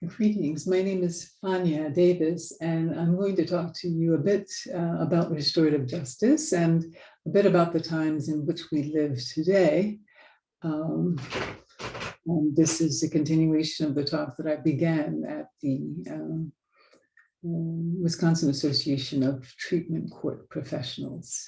Greetings. My name is Fania Davis, and I'm going to talk to you a bit about restorative justice and a bit about the times in which we live today. And this is a continuation of the talk that I began at the Wisconsin Association of Treatment Court Professionals.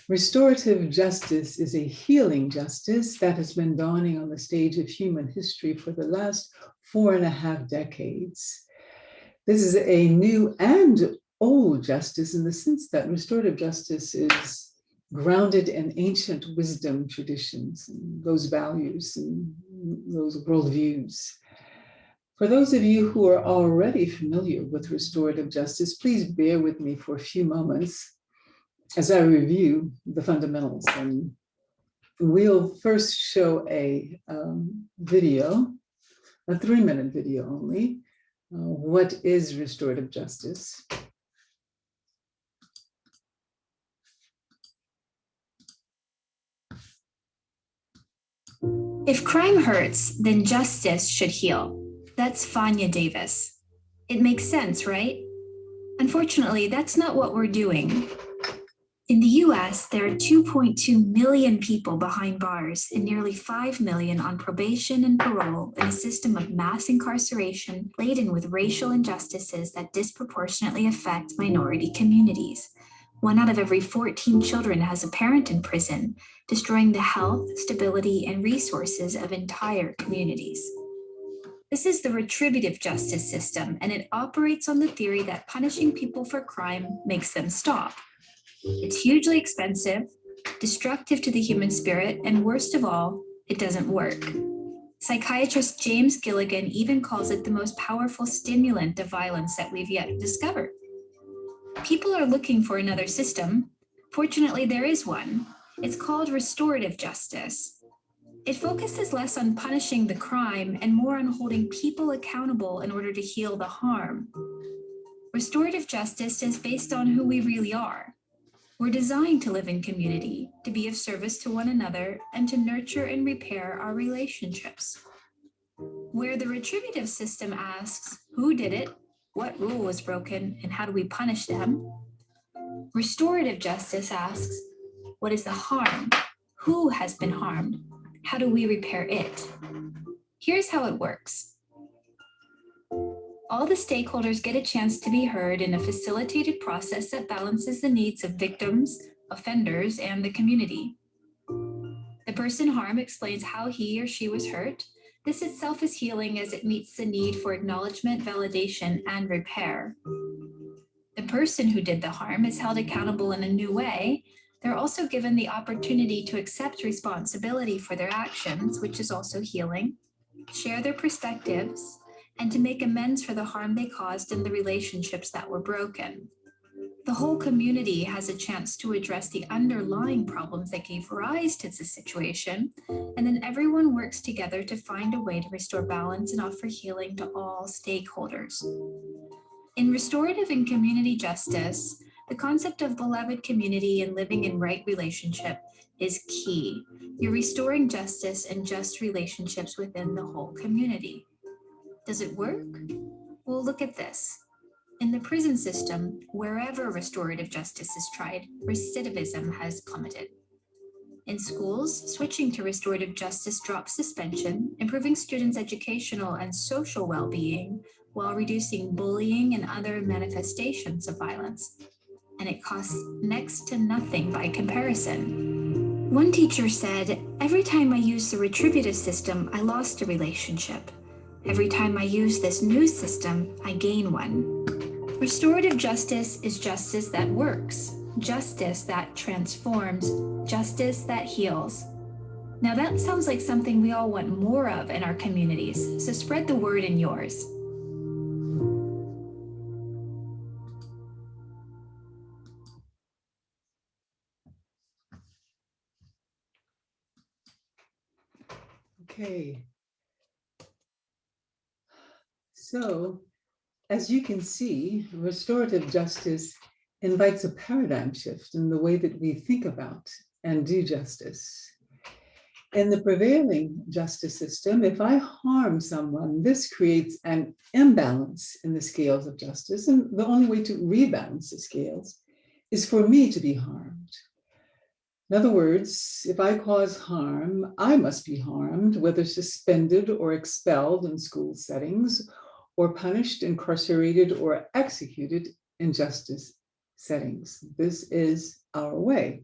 Restorative justice is a healing justice that has been dawning on the stage of human history for the last 4.5 decades. This is a new and old justice in the sense that restorative justice is grounded in ancient wisdom traditions, and those values and those worldviews. For those of you who are already familiar with restorative justice, please bear with me for a few moments as I review the fundamentals. And we'll first show a video, a 3-minute video only. What is restorative justice? If crime hurts, then justice should heal. That's Fania Davis. It makes sense, right? Unfortunately, that's not what we're doing. In the US, there are 2.2 million people behind bars and nearly 5 million on probation and parole in a system of mass incarceration laden with racial injustices that disproportionately affect minority communities. 1 out of every 14 children has a parent in prison, destroying the health, stability, and resources of entire communities. This is the retributive justice system, and it operates on the theory that punishing people for crime makes them stop. It's hugely expensive, destructive to the human spirit, and worst of all, it doesn't work. Psychiatrist James Gilligan even calls it the most powerful stimulant of violence that we've yet discovered. People are looking for another system. Fortunately, there is one. It's called restorative justice. It focuses less on punishing the crime and more on holding people accountable in order to heal the harm. Restorative justice is based on who we really are. We're designed to live in community, to be of service to one another, and to nurture and repair our relationships. Where the retributive system asks, who did it, what rule was broken, and how do we punish them? Restorative justice asks, what is the harm? Who has been harmed? How do we repair it? Here's how it works. All the stakeholders get a chance to be heard in a facilitated process that balances the needs of victims, offenders, and the community. The person harmed explains how he or she was hurt. This itself is healing as it meets the need for acknowledgement, validation, and repair. The person who did the harm is held accountable in a new way. They're also given the opportunity to accept responsibility for their actions, which is also healing, share their perspectives, and to make amends for the harm they caused in the relationships that were broken. The whole community has a chance to address the underlying problems that gave rise to the situation, and then everyone works together to find a way to restore balance and offer healing to all stakeholders. In restorative and community justice, the concept of beloved community and living in right relationship is key. You're restoring justice and just relationships within the whole community. Does it work? Well, look at this. In the prison system, wherever restorative justice is tried, recidivism has plummeted. In schools, switching to restorative justice drops suspension, improving students' educational and social well-being while reducing bullying and other manifestations of violence. And it costs next to nothing by comparison. One teacher said, every time I used the retributive system, I lost a relationship. Every time I use this new system, I gain one. Restorative justice is justice that works, justice that transforms, justice that heals. Now that sounds like something we all want more of in our communities, so spread the word in yours. Okay. So, as you can see, restorative justice invites a paradigm shift in the way that we think about and do justice. In the prevailing justice system, if I harm someone, this creates an imbalance in the scales of justice. And the only way to rebalance the scales is for me to be harmed. In other words, if I cause harm, I must be harmed, whether suspended or expelled in school settings, or punished, incarcerated, or executed in justice settings. This is our way.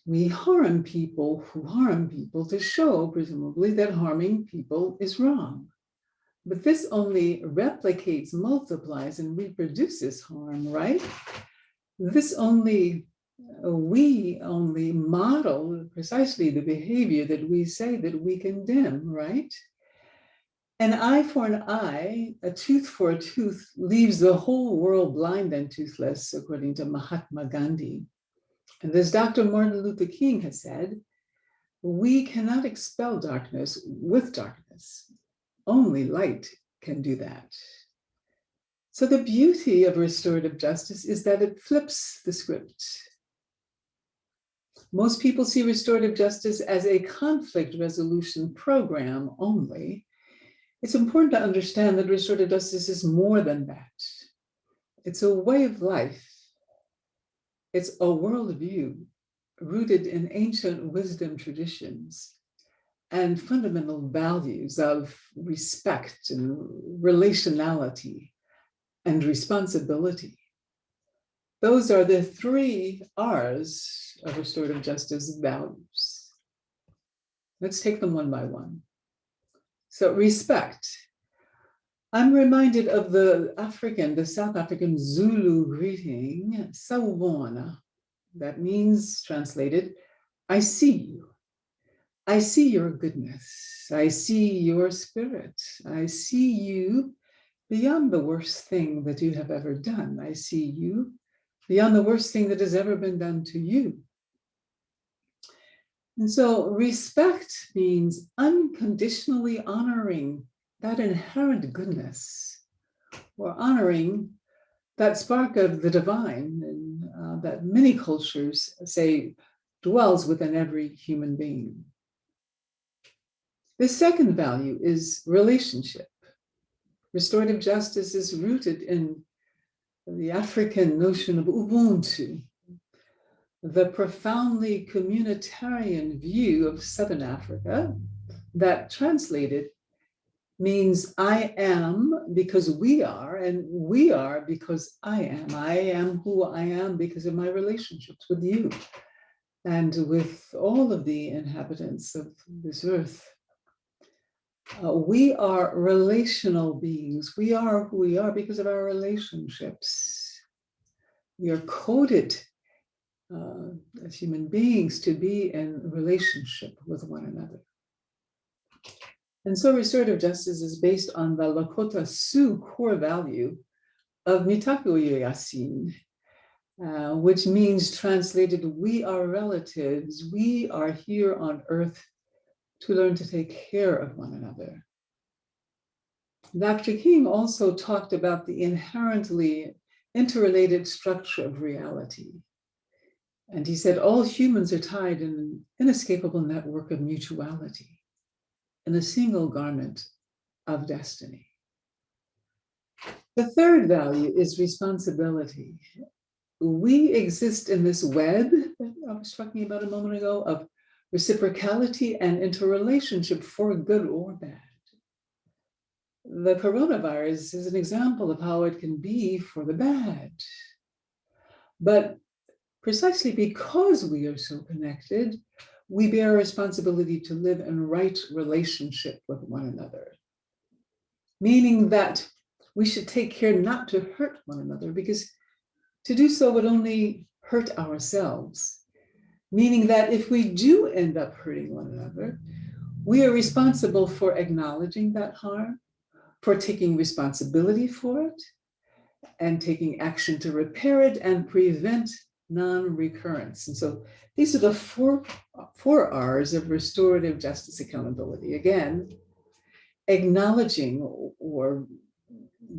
We harm people who harm people to show, presumably, that harming people is wrong. But this only replicates, multiplies, and reproduces harm, right? We only model precisely the behavior that we say that we condemn, right? An eye for an eye, a tooth for a tooth leaves the whole world blind and toothless, according to Mahatma Gandhi. And as Dr. Martin Luther King has said, we cannot expel darkness with darkness. Only light can do that. So the beauty of restorative justice is that it flips the script. Most people see restorative justice as a conflict resolution program only. It's important to understand that restorative justice is more than that. It's a way of life. It's a worldview rooted in ancient wisdom traditions and fundamental values of respect and relationality and responsibility. Those are the 3 R's of restorative justice values. Let's take them one by one. So respect. I'm reminded of the South African Zulu greeting, Sawubona. That means, translated, I see you. I see your goodness. I see your spirit. I see you beyond the worst thing that you have ever done. I see you beyond the worst thing that has ever been done to you. And so respect means unconditionally honoring that inherent goodness, or honoring that spark of the divine that many cultures say dwells within every human being. The second value is relationship. Restorative justice is rooted in the African notion of Ubuntu, the profoundly communitarian view of Southern Africa that translated means I am because we are, and we are because I am. I am who I am because of my relationships with you and with all of the inhabitants of this earth. We are relational beings. We are who we are because of our relationships. We are coded as human beings to be in relationship with one another. And so restorative justice is based on the Lakota Sioux core value of Mitakuye Yasin, which means, translated, we are relatives. We are here on earth to learn to take care of one another. Dr. King also talked about the inherently interrelated structure of reality. And he said, all humans are tied in an inescapable network of mutuality in a single garment of destiny. The third value is responsibility. We exist in this web that I was talking about a moment ago of reciprocality and interrelationship for good or bad. The coronavirus is an example of how it can be for the bad. But precisely because we are so connected, we bear a responsibility to live in right relationship with one another. Meaning that we should take care not to hurt one another, because to do so would only hurt ourselves. Meaning that if we do end up hurting one another, we are responsible for acknowledging that harm, for taking responsibility for it, and taking action to repair it and prevent non-recurrence. And so these are the four R's of restorative justice accountability. Again, acknowledging or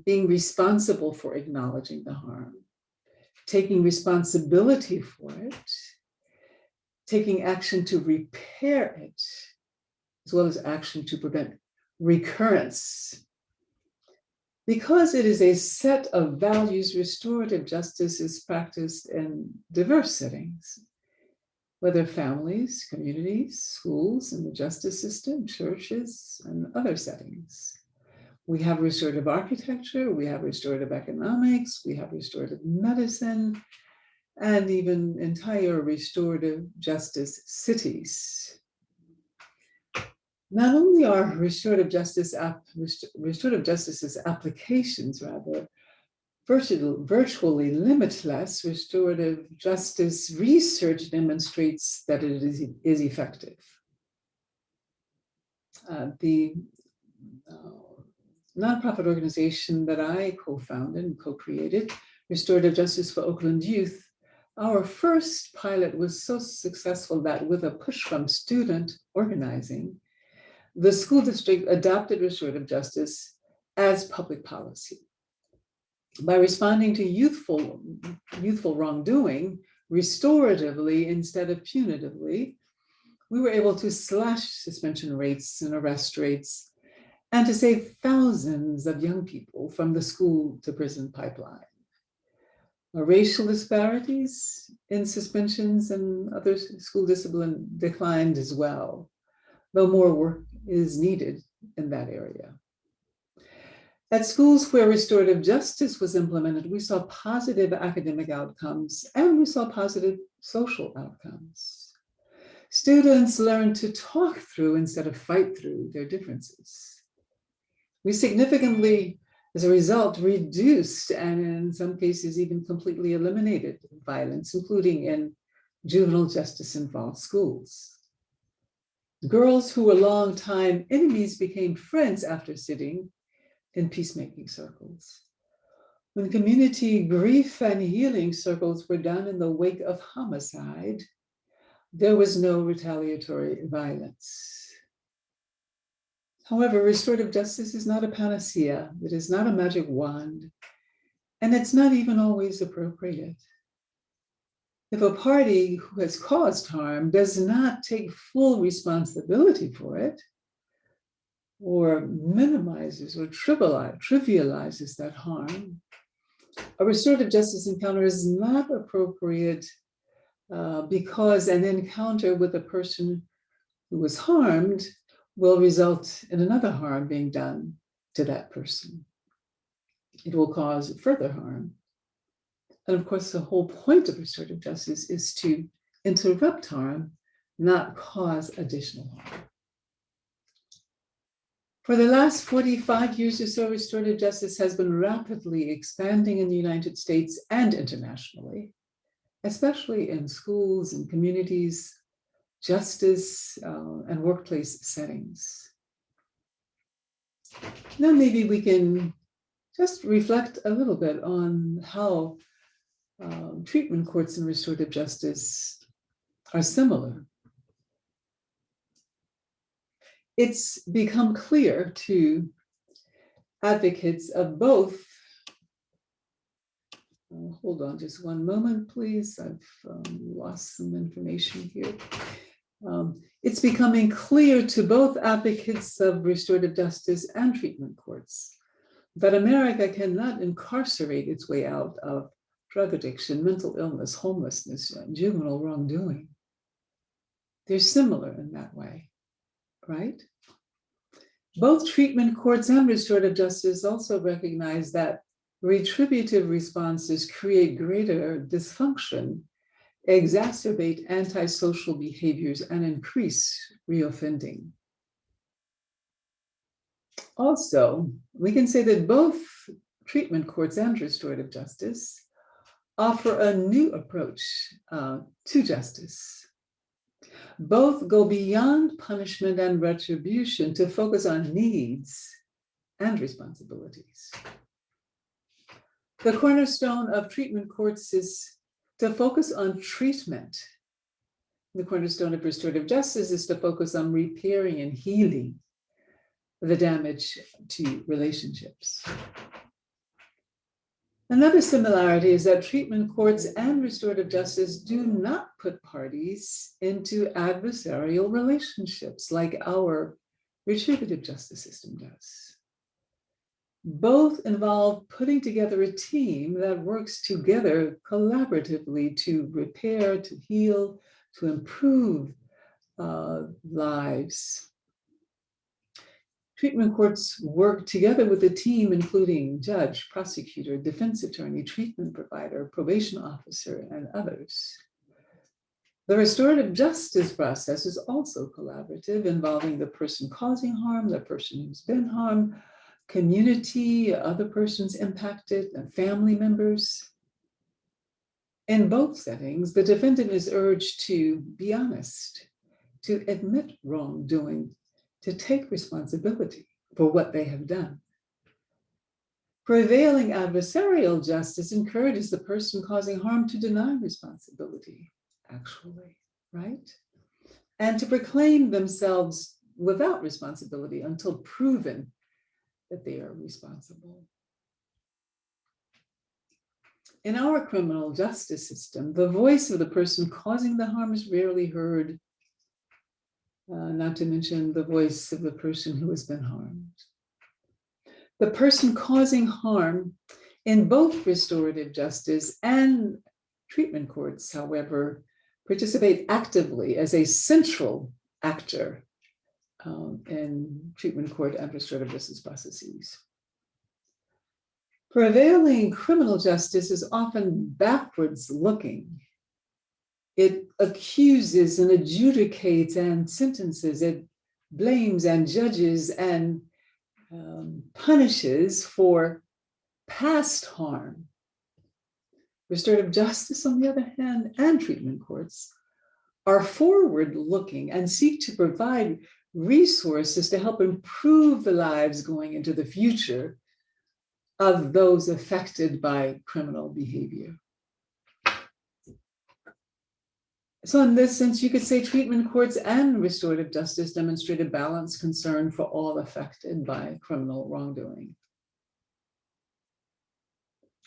being responsible for acknowledging the harm, taking responsibility for it, taking action to repair it, as well as action to prevent recurrence. Because it is a set of values, restorative justice is practiced in diverse settings, whether families, communities, schools, and the justice system, churches, and other settings. We have restorative architecture, we have restorative economics, we have restorative medicine, and even entire restorative justice cities. Not only are restorative justice's applications virtually limitless, restorative justice research demonstrates that it is effective. The nonprofit organization that I co-founded and co-created, Restorative Justice for Oakland Youth, our first pilot was so successful that with a push from student organizing, the school district adopted restorative justice as public policy. By responding to youthful wrongdoing restoratively instead of punitively, we were able to slash suspension rates and arrest rates and to save thousands of young people from the school to prison pipeline. Racial disparities in suspensions and other school discipline declined as well, though more work is needed in that area. At schools where restorative justice was implemented, we saw positive academic outcomes and we saw positive social outcomes. Students learned to talk through instead of fight through their differences. We significantly, as a result, reduced and in some cases even completely eliminated violence, including in juvenile justice involved schools. Girls who were longtime enemies became friends after sitting in peacemaking circles. When community grief and healing circles were done in the wake of homicide, there was no retaliatory violence. However, restorative justice is not a panacea. It is not a magic wand, and it's not even always appropriate. If a party who has caused harm does not take full responsibility for it, or minimizes or trivializes that harm, a restorative justice encounter is not appropriate because an encounter with a person who was harmed will result in another harm being done to that person. It will cause further harm. And of course, the whole point of restorative justice is to interrupt harm, not cause additional harm. For the last 45 years or so, restorative justice has been rapidly expanding in the United States and internationally, especially in schools and communities, justice, and workplace settings. Now maybe we can just reflect a little bit on how treatment courts and restorative justice are similar. It's become clear to advocates of both. Hold on just one moment, please. I've lost some information here. It's becoming clear to both advocates of restorative justice and treatment courts that America cannot incarcerate its way out of drug addiction, mental illness, homelessness, and juvenile wrongdoing. They're similar in that way, right? Both treatment courts and restorative justice also recognize that retributive responses create greater dysfunction, exacerbate antisocial behaviors, and increase reoffending. Also, we can say that both treatment courts and restorative justice offer a new approach to justice. Both go beyond punishment and retribution to focus on needs and responsibilities. The cornerstone of treatment courts is to focus on treatment. The cornerstone of restorative justice is to focus on repairing and healing the damage to relationships. Another similarity is that treatment courts and restorative justice do not put parties into adversarial relationships like our retributive justice system does. Both involve putting together a team that works together collaboratively to repair, to heal, to improve lives. Treatment courts work together with a team including judge, prosecutor, defense attorney, treatment provider, probation officer, and others. The restorative justice process is also collaborative, involving the person causing harm, the person who's been harmed, community, other persons impacted, and family members. In both settings, the defendant is urged to be honest, to admit wrongdoing, to take responsibility for what they have done. Prevailing adversarial justice encourages the person causing harm to deny responsibility, actually, right? And to proclaim themselves without responsibility until proven that they are responsible. In our criminal justice system, the voice of the person causing the harm is rarely heard, not to mention the voice of the person who has been harmed. The person causing harm in both restorative justice and treatment courts, however, participate actively as a central actor in treatment court and restorative justice processes. Prevailing criminal justice is often backwards looking. It accuses and adjudicates and sentences. It blames and judges and punishes for past harm. Restorative justice, on the other hand, and treatment courts are forward-looking and seek to provide resources to help improve the lives going into the future of those affected by criminal behavior. So in this sense, you could say treatment courts and restorative justice demonstrate a balanced concern for all affected by criminal wrongdoing.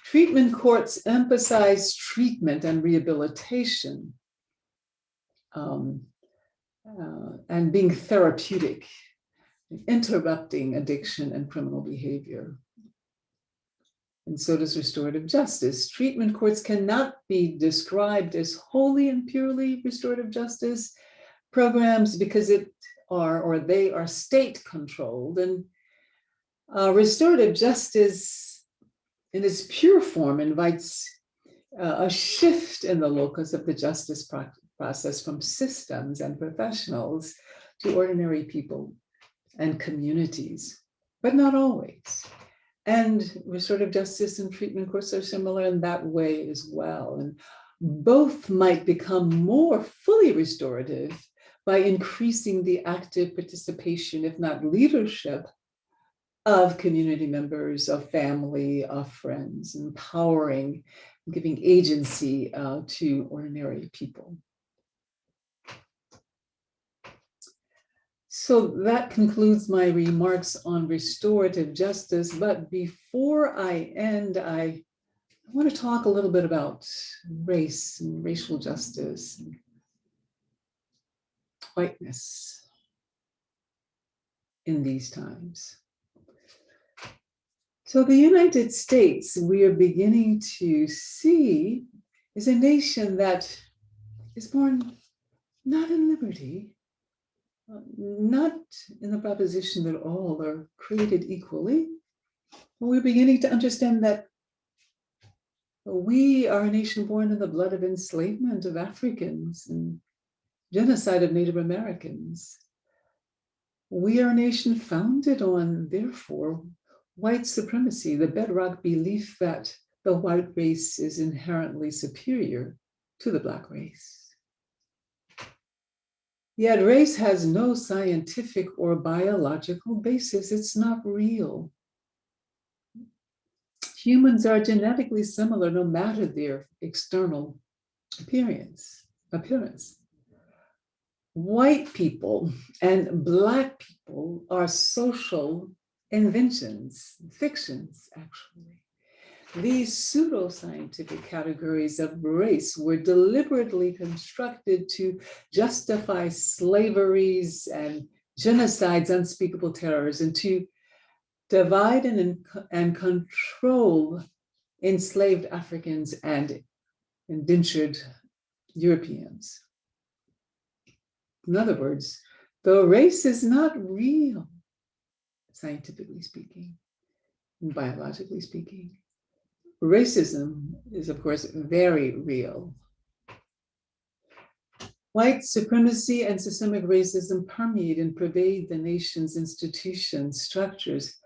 Treatment courts emphasize treatment and rehabilitation and being therapeutic, interrupting addiction and criminal behavior. And so does restorative justice. Treatment courts cannot be described as wholly and purely restorative justice programs because they are state controlled. And restorative justice in its pure form invites a shift in the locus of the justice process from systems and professionals to ordinary people and communities, but not always. And restorative justice and treatment courts are similar in that way as well. And both might become more fully restorative by increasing the active participation, if not leadership, of community members, of family, of friends, empowering, giving agency to ordinary people. So that concludes my remarks on restorative justice. But before I end, I want to talk a little bit about race and racial justice and whiteness in these times. So the United States, we are beginning to see, is a nation that is born not in liberty, not in the proposition that all are created equally. We're beginning to understand that we are a nation born in the blood of enslavement of Africans and genocide of Native Americans. We are a nation founded on, therefore, white supremacy, the bedrock belief that the white race is inherently superior to the Black race. Yet race has no scientific or biological basis. It's not real. Humans are genetically similar no matter their external appearance. White people and Black people are social inventions, fictions, actually. These pseudoscientific categories of race were deliberately constructed to justify slaveries and genocides, unspeakable terrors, and to divide and control enslaved Africans and indentured Europeans. In other words, the race is not real, scientifically speaking, and biologically speaking. Racism is, of course, very real. White supremacy and systemic racism permeate and pervade the nation's institutions, structures,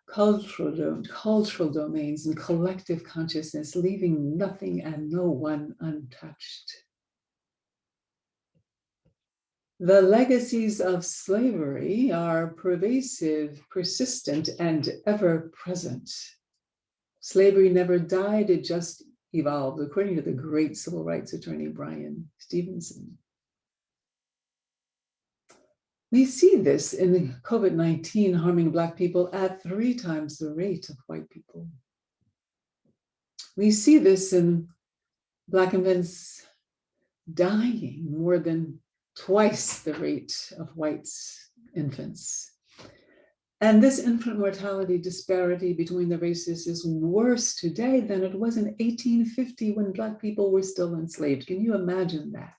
cultural domains, and collective consciousness, leaving nothing and no one untouched. The legacies of slavery are pervasive, persistent, and ever present. Slavery never died, it just evolved, according to the great civil rights attorney, Brian Stevenson. We see this in COVID-19 harming Black people at 3 times the rate of white people. We see this in Black infants dying more than twice the rate of white infants. And this infant mortality disparity between the races is worse today than it was in 1850 when Black people were still enslaved. Can you imagine that?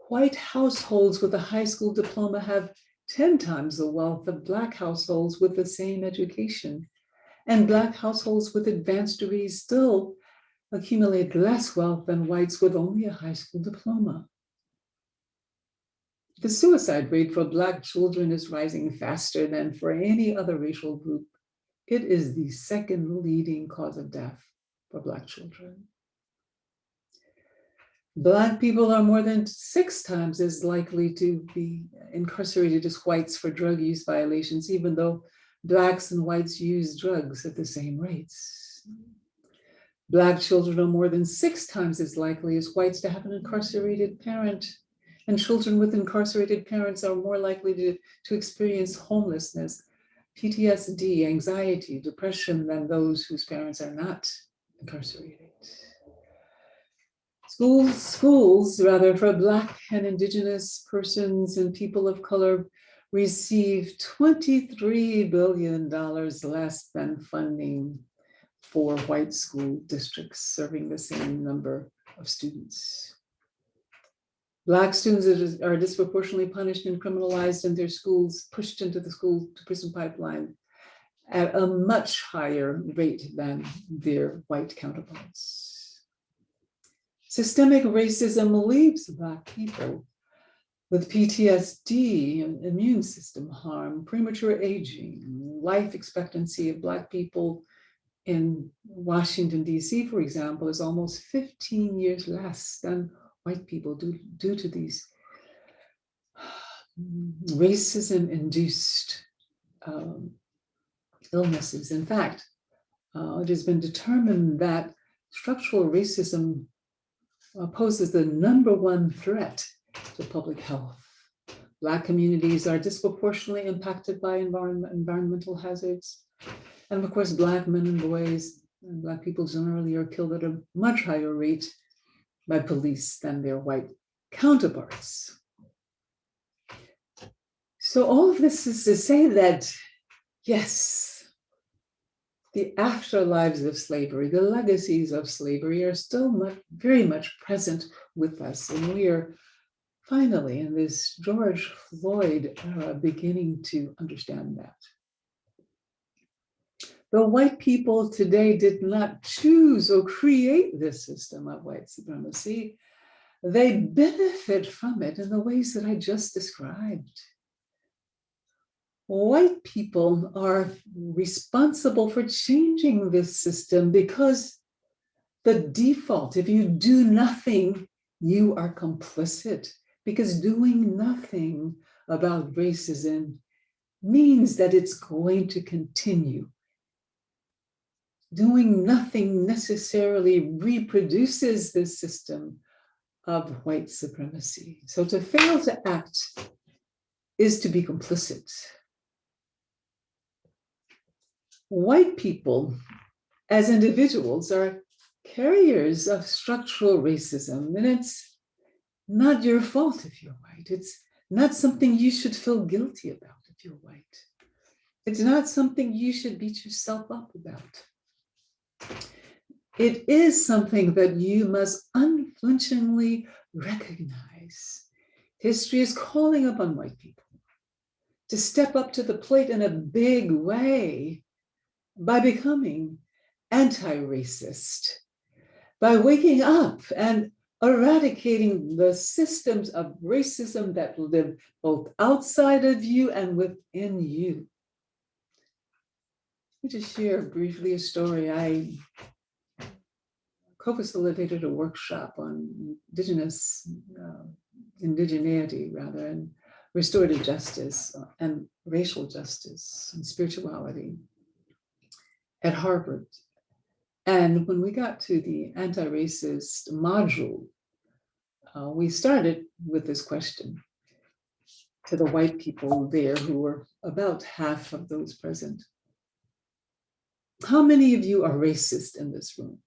White households with a high school diploma have 10 times the wealth of Black households with the same education. And Black households with advanced degrees still accumulate less wealth than whites with only a high school diploma. The suicide rate for Black children is rising faster than for any other racial group. It is the second leading cause of death for Black children. Black people are more than 6 times as likely to be incarcerated as whites for drug use violations, even though Blacks and whites use drugs at the same rates. Black children are more than 6 times as likely as whites to have an incarcerated parent, and children with incarcerated parents are more likely to experience homelessness, PTSD, anxiety, depression than those whose parents are not incarcerated. Schools, rather, for Black and Indigenous persons and people of color receive $23 billion less than funding for white school districts serving the same number of students. Black students are disproportionately punished and criminalized in their schools, pushed into the school to prison pipeline at a much higher rate than their white counterparts. Systemic racism leaves Black people with PTSD, immune system harm, premature aging. Life expectancy of Black people in Washington, D.C., for example, is almost 15 years less than white people due to these racism-induced illnesses. In fact, it has been determined that structural racism poses the #1 threat to public health. Black communities are disproportionately impacted by environmental hazards. And of course, Black men and boys and Black people generally are killed at a much higher rate by police than their white counterparts. So all of this is to say that, yes, the afterlives of slavery, the legacies of slavery are still very much present with us. And we are finally, in this George Floyd era, beginning to understand that. The white people today did not choose or create this system of white supremacy. They benefit from it in the ways that I just described. White people are responsible for changing this system because the default, if you do nothing, you are complicit, because doing nothing about racism means that it's going to continue. Doing nothing necessarily reproduces this system of white supremacy. So to fail to act is to be complicit. White people as individuals are carriers of structural racism, and it's not your fault if you're white. It's not something you should feel guilty about if you're white. It's not something you should beat yourself up about. It is something that you must unflinchingly recognize. History is calling upon white people to step up to the plate in a big way by becoming anti-racist, by waking up and eradicating the systems of racism that live both outside of you and within you. Let me just share briefly a story. I co-facilitated a workshop on indigeneity rather, and restorative justice and racial justice and spirituality at Harvard. And when we got to the anti-racist module, we started with this question to the white people there, who were about half of those present. How many of you are racist in this room?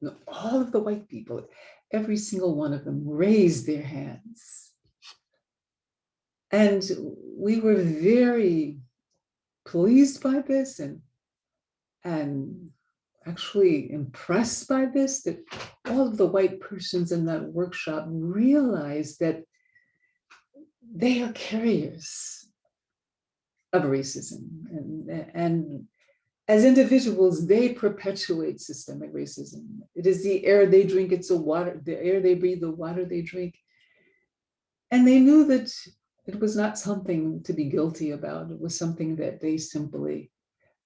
No, all of the white people, every single one of them raised their hands. And we were very pleased by this and actually impressed by this, that all of the white persons in that workshop realized that they are carriers of racism. And as individuals, they perpetuate systemic racism. It is the air they drink, it's the air they breathe, the water they drink. And they knew that it was not something to be guilty about. It was something that they simply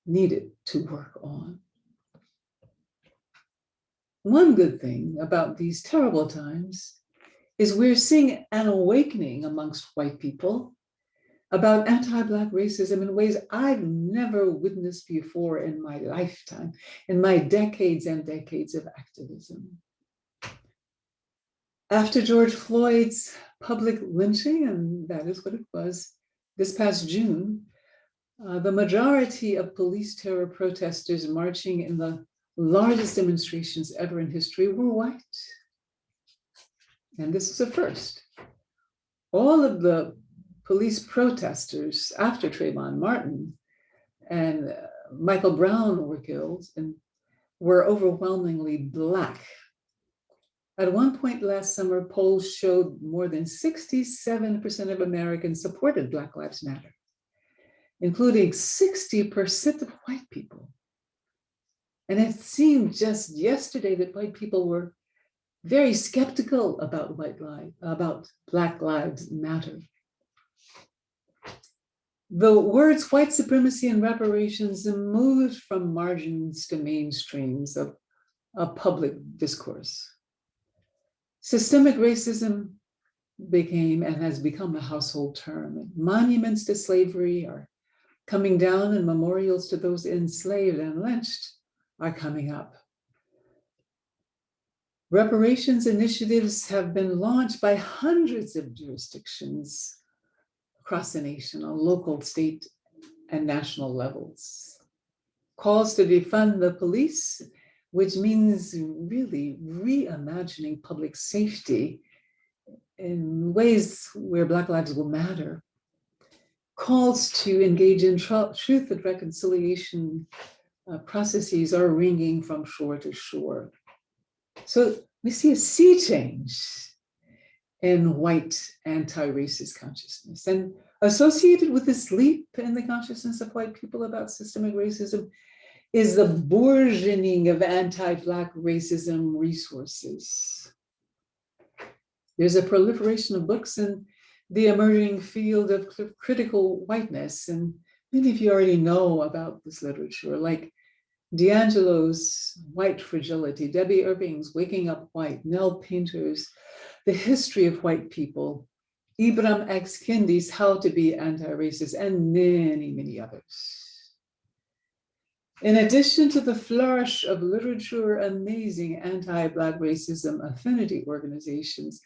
needed to work on. One good thing about these terrible times is we're seeing an awakening amongst white people about anti-Black racism in ways I've never witnessed before in my lifetime, in my decades and decades of activism. After George Floyd's public lynching, and that is what it was, this past June, the majority of police terror protesters marching in the largest demonstrations ever in history were white. And this is a first. All of the police protesters after Trayvon Martin and Michael Brown were killed and were overwhelmingly Black. At one point last summer, polls showed more than 67% of Americans supported Black Lives Matter, including 60% of white people. And it seemed just yesterday that white people were very skeptical about Black Lives Matter. The words white supremacy and reparations moved from margins to mainstreams of public discourse. Systemic racism became and has become a household term. Monuments to slavery are coming down, and memorials to those enslaved and lynched are coming up. Reparations initiatives have been launched by hundreds of jurisdictions across the nation on local, state, and national levels. Calls to defund the police, which means really reimagining public safety in ways where Black lives will matter. Calls to engage in truth and reconciliation processes are ringing from shore to shore. So we see a sea change in white anti-racist consciousness. And associated with this leap in the consciousness of white people about systemic racism is the burgeoning of anti-Black racism resources. There's a proliferation of books in the emerging field of critical whiteness. And many of you already know about this literature, like D'Angelo's White Fragility, Debbie Irving's Waking Up White, Nell Painter's The History of White People, Ibram X. Kendi's How to Be Anti-Racist, and many, many others. In addition to the flourish of literature, amazing anti-Black racism affinity organizations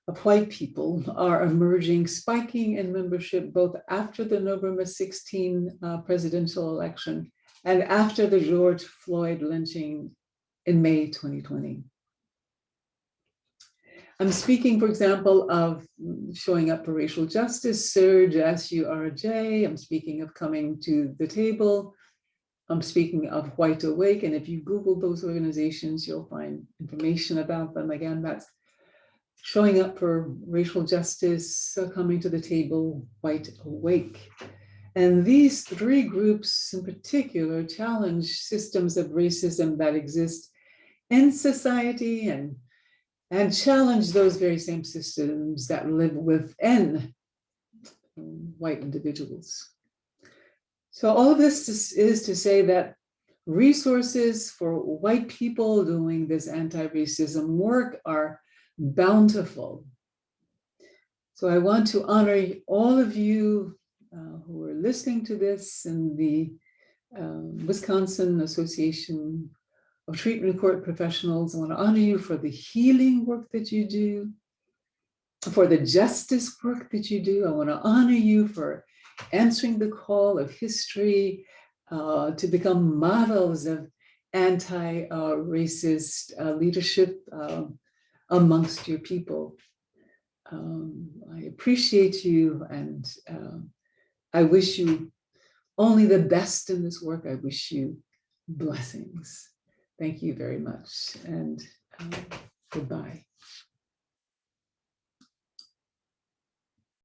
of white people are emerging, spiking in membership both after the November 16 presidential election and after the George Floyd lynching in May 2020. I'm speaking, for example, of showing up for racial justice, Surge, SURJ. I'm speaking of coming to the table. I'm speaking of White Awake. And if you Google those organizations, you'll find information about them. Again, that's showing up for racial justice, coming to the table, White Awake. And these three groups in particular challenge systems of racism that exist in society and challenge those very same systems that live within white individuals. So all of this is to say that resources for white people doing this anti-racism work are bountiful. So I want to honor all of you who are listening to this in the Wisconsin Association of Treatment Court Professionals. I want to honor you for the healing work that you do, for the justice work that you do. I want to honor you for answering the call of history to become models of anti-racist leadership amongst your people. I appreciate you, and I wish you only the best in this work. I wish you blessings. Thank you very much, and goodbye.